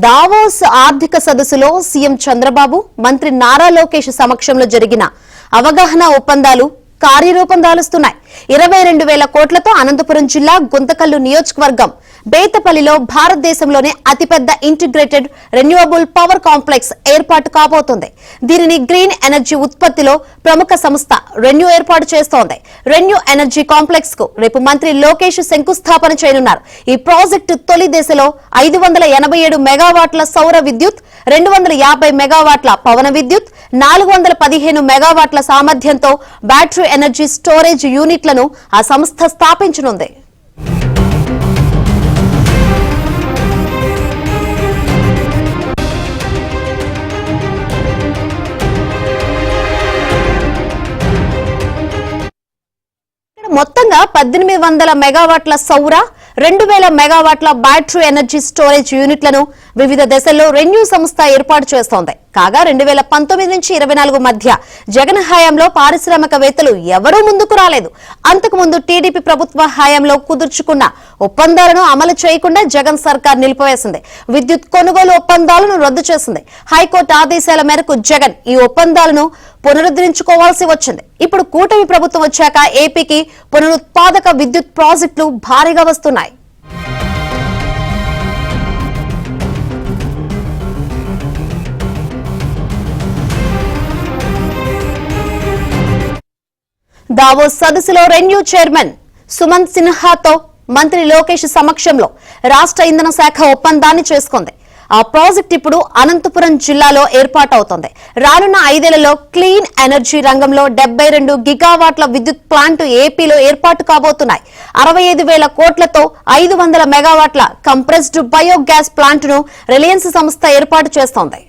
Davos ఆర్థిక సదస్సులో CM Chandrababu మంత్రి నారా లోకేష్ సమక్షంలో జరిగిన అవగాహన ఒప్పందాలు కార్యరూపం దాలుస్తున్నాయి. 22,000 కోట్లతో అనంతపురం జిల్లా గుంతకల్లు నియోజకవర్గం బేతపల్లిలో భారతదేశంలోనే అతిపెద్ద ఇంటిగ్రేటెడ్ రెన్యూవబుల్ పవర్ కాంప్లెక్స్ ఏర్పాటు కాబోతోంది. దీనిని గ్రీన్ ఎనర్జీ ఉత్పత్తిలో ప్రముఖ సంస్థ రెన్యూ ఏర్పాటు చేస్తోంది. రెన్యూ ఎనర్జీ కాంప్లెక్స్ కు రేపు మంత్రి లోకేష్ శంకుస్థాపన చేయనున్నారు. ఈ ప్రాజెక్టు తొలి దశలో 587 మెగావాట్ల సౌర విద్యుత్, 250 మెగావాట్ల పవన విద్యుత్, 415 మెగావాట్ల సామర్థ్యంతో బ్యాటరీ ఎనర్జీ స్టోరేజ్ యూనిట్లను ఆ సంస్థ స్థాపించనుంది. మొత్తంగా 1800 మెగావాట్ల సౌర, 2000 మెగావాట్ల బ్యాటరీ ఎనర్జీ స్టోరేజ్ యూనిట్లను వివిధ దశల్లో రెన్యూ సంస్థ ఏర్పాటు చేస్తోంది. కాగా 2019 నుంచి 24 మధ్య జగన్ హయాంలో పారిశ్రామికవేత్తలు ఎవరూ ముందుకు రాలేదు. అంతకుముందు టీడీపీ ప్రభుత్వ హయాంలో కుదుర్చుకున్న ఒప్పందాలను అమలు చేయకుండా జగన్ సర్కార్ నిలిపివేసింది. విద్యుత్ కొనుగోలు ఒప్పందాలను రద్దు చేసింది. హైకోర్టు ఆదేశాల మేరకు జగన్ ఈ ఒప్పందాలను పునరుద్ధరించుకోవాల్సి వచ్చింది. ఇప్పుడు కూటమి ప్రభుత్వం వచ్చాక ఏపీకి పునరుత్పాదక విద్యుత్ ప్రాజెక్టులు భారీగా వస్తున్నాయి. దావోస్ సదస్సులో రెన్యూ చైర్మన్ సుమంత్ సిన్హాతో మంత్రి లోకేష్ సమక్షంలో రాష్ట్ర ఇంధన శాఖ ఒప్పందాన్ని చేసుకుంది. ఆ ప్రాజెక్ట్ ఇప్పుడు అనంతపురం జిల్లాలో ఏర్పాటవుతోంది. రానున్న 5 ఏళ్లలో క్లీన్ ఎనర్జీ రంగంలో 72 గిగావాట్ల విద్యుత్ ప్లాంట్ ఏపీలో ఏర్పాటు కాబోతున్నాయి. 65,000 కోట్లతో 500 మెగావాట్ల కంప్రెస్డ్ బయోగ్యాస్ ప్లాంట్ ను రిలయన్స్ సంస్థ ఏర్పాటు చేస్తోంది.